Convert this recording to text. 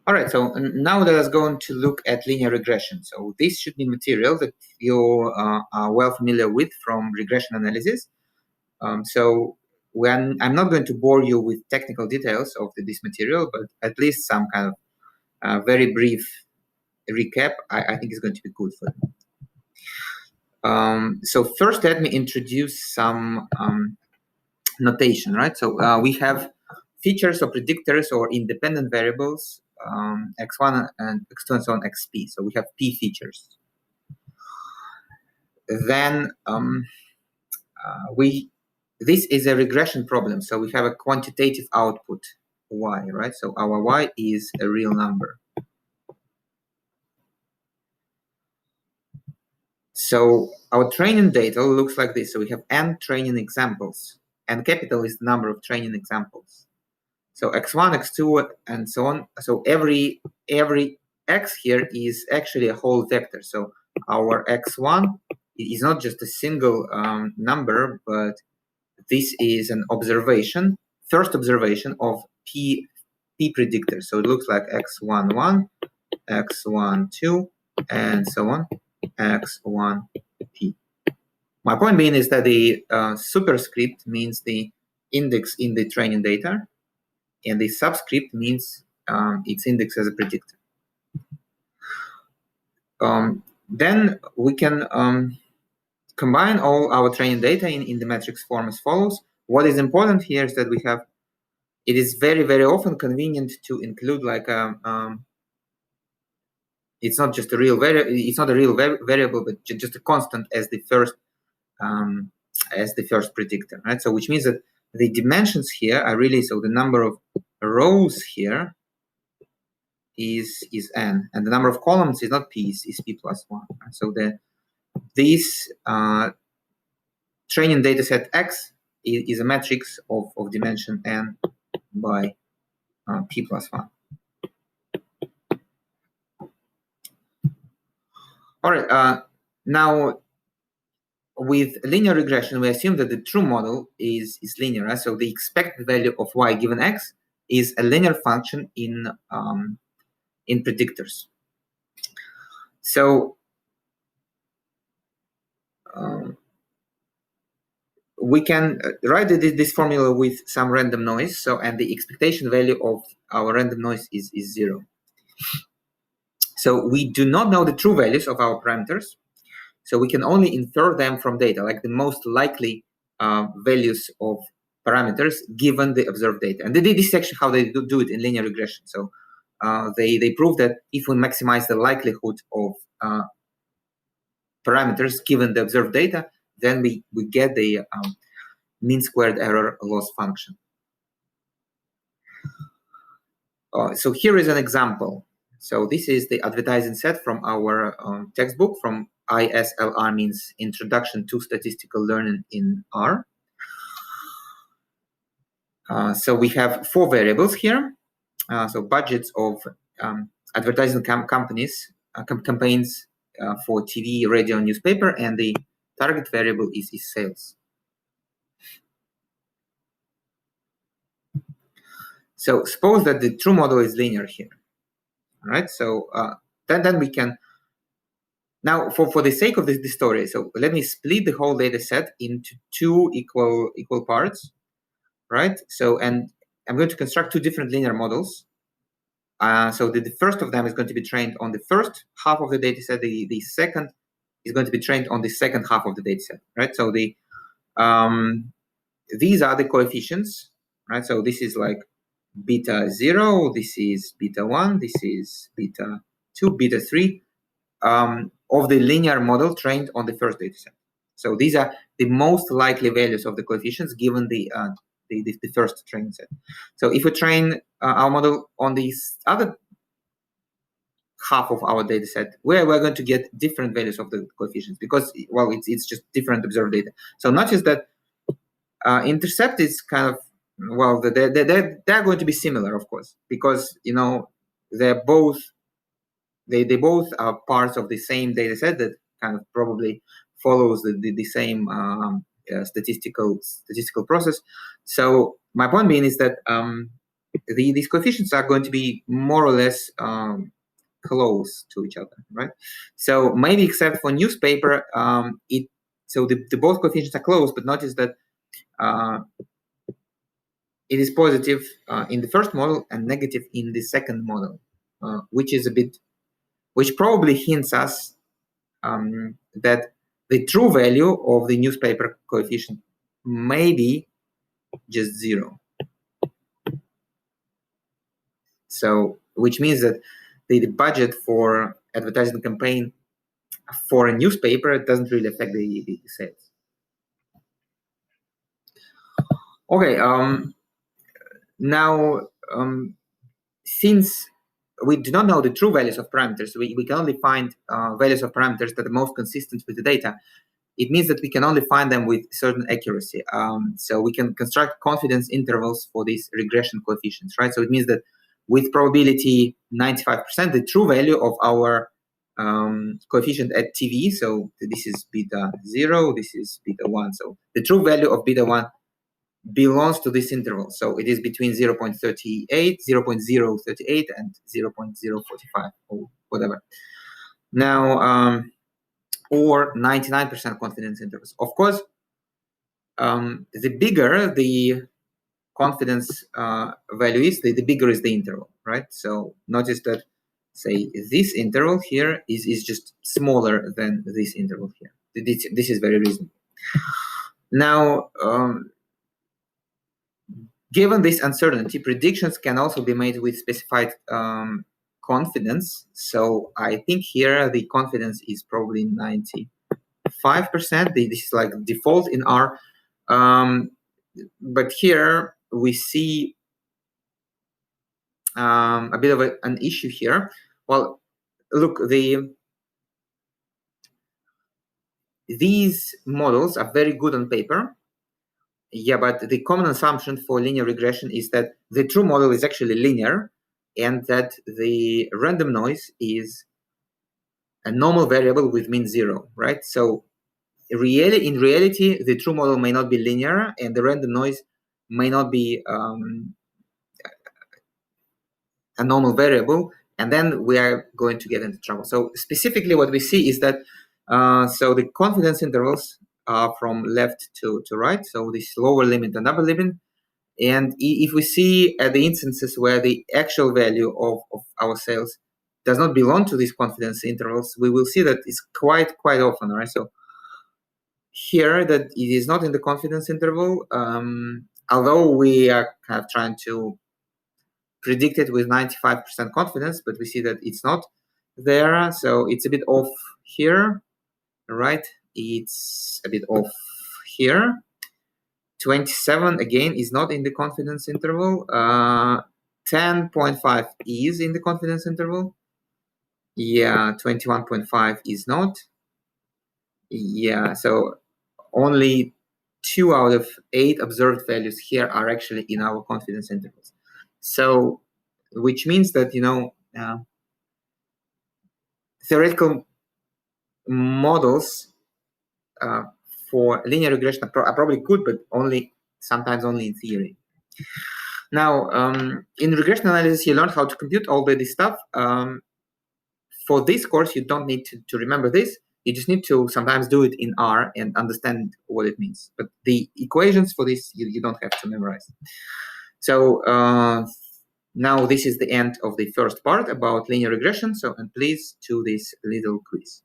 All right, so now let us go on to look at linear regression. So this should be material that you are well familiar with from regression analysis. So I'm not going to bore you with technical details of this material, but at least some kind of very brief recap I think is going to be good for you. So first, let me introduce some notation, right? So we have features or predictors or independent variables, x1 and x2 and so on, xp. So we have p features. Then this is a regression problem. So we have a quantitative output y, right? So our y is a real number. So our training data looks like this. So we have n training examples, and capital is the number of training examples. So x1, x2, and so on. So every x here is actually a whole vector. So our x1 is not just a single number, but this is an observation, first observation of p predictors. So it looks like x11, x12, and so on, x1p. My point being is that the superscript means the index in the training data, and the subscript means its index as a predictor. Then we can combine all our training data in the matrix form as follows. What is important here is that we have, it is very, very often convenient to include like it's not just a real variable, but just a constant as the first predictor, right? So which means that the dimensions here are really, so the number of rows here is n, and the number of columns is not p, is p plus 1. Right? So this training data set x is a matrix of dimension n by p plus 1. All right, now with linear regression, we assume that the true model is linear. Right? So the expected value of y given x is a linear function in predictors. So we can write this formula with some random noise. So, and the expectation value of our random noise is 0. So we do not know the true values of our parameters. So we can only infer them from data, like the most likely values of parameters given the observed data. And this is actually how they do it in linear regression. So they prove that if we maximize the likelihood of parameters given the observed data, then we get the mean squared error loss function. So here is an example. So this is the advertising set from our textbook from ISLR, means Introduction to Statistical Learning in R. So we have 4 variables here. So budgets of advertising companies, campaigns for TV, radio, newspaper, and the target variable is sales. So suppose that the true model is linear here. All right, so then we can, now for the sake of this story, so let me split the whole data set into 2 equal parts, right? So, and I'm going to construct 2 different linear models. So the first of them is going to be trained on the first half of the data set. The second is going to be trained on the second half of the data set, right? So these are the coefficients, right? So this is like beta 0, this is beta 1, this is beta 2, beta 3 of the linear model trained on the first data set. So these are the most likely values of the coefficients given the first training set. So if we train our model on this other half of our data set, we're going to get different values of the coefficients because, well, it's just different observed data. So notice that intercept is kind of, well, they're going to be similar, of course, because, you know, they're both, they both are parts of the same data set that kind of probably follows the same statistical process. So my point being is that these coefficients are going to be more or less close to each other, right? So maybe except for newspaper, so the both coefficients are close, but notice that it is positive in the first model and negative in the second model, which probably hints us that the true value of the newspaper coefficient may be just 0. So, which means that the budget for advertising campaign for a newspaper doesn't really affect the sales. Okay, now since we do not know the true values of parameters, we can only find values of parameters that are most consistent with the data. It means that we can only find them with certain accuracy. So we can construct confidence intervals for these regression coefficients, right? So it means that with probability 95%, the true value of our coefficient at TV, so this is beta 0, this is beta 1. So the true value of beta 1 belongs to this interval. So it is between 0.38, 0.038 and 0.045 or whatever. Now, or 99% confidence intervals. Of course, the bigger the confidence value is, the bigger is the interval, right? So notice that, say, this interval here is just smaller than this interval here. This is very reasonable. Now, given this uncertainty, predictions can also be made with specified confidence. So I think here the confidence is probably 95%. This is like default in R. But here we see a bit of an issue here. Well, look, these models are very good on paper. Yeah, but the common assumption for linear regression is that the true model is actually linear and that the random noise is a normal variable with mean 0, right? So in reality, the true model may not be linear and the random noise may not be a normal variable, and then we are going to get into trouble. So specifically what we see is that so the confidence intervals are from left to right, so this lower limit and upper limit. And if we see at the instances where the actual value of our sales does not belong to these confidence intervals, we will see that it's quite often, right? So here that it is not in the confidence interval, although we are kind of trying to predict it with 95% confidence, but we see that it's not there. So it's a bit off here, right? It's a bit off here. 27 again is not in the confidence interval. 10.5 is in the confidence interval. Yeah, 21.5 is not. Yeah, so only 2 out of 8 observed values here are actually in our confidence intervals. So, which means that, theoretical models for linear regression are probably good, but sometimes only in theory. Now, in regression analysis, you learn how to compute all this stuff. For this course, you don't need to remember this. You just need to sometimes do it in R and understand what it means. But the equations for this, you don't have to memorize. So now this is the end of the first part about linear regression. So, and please do this little quiz.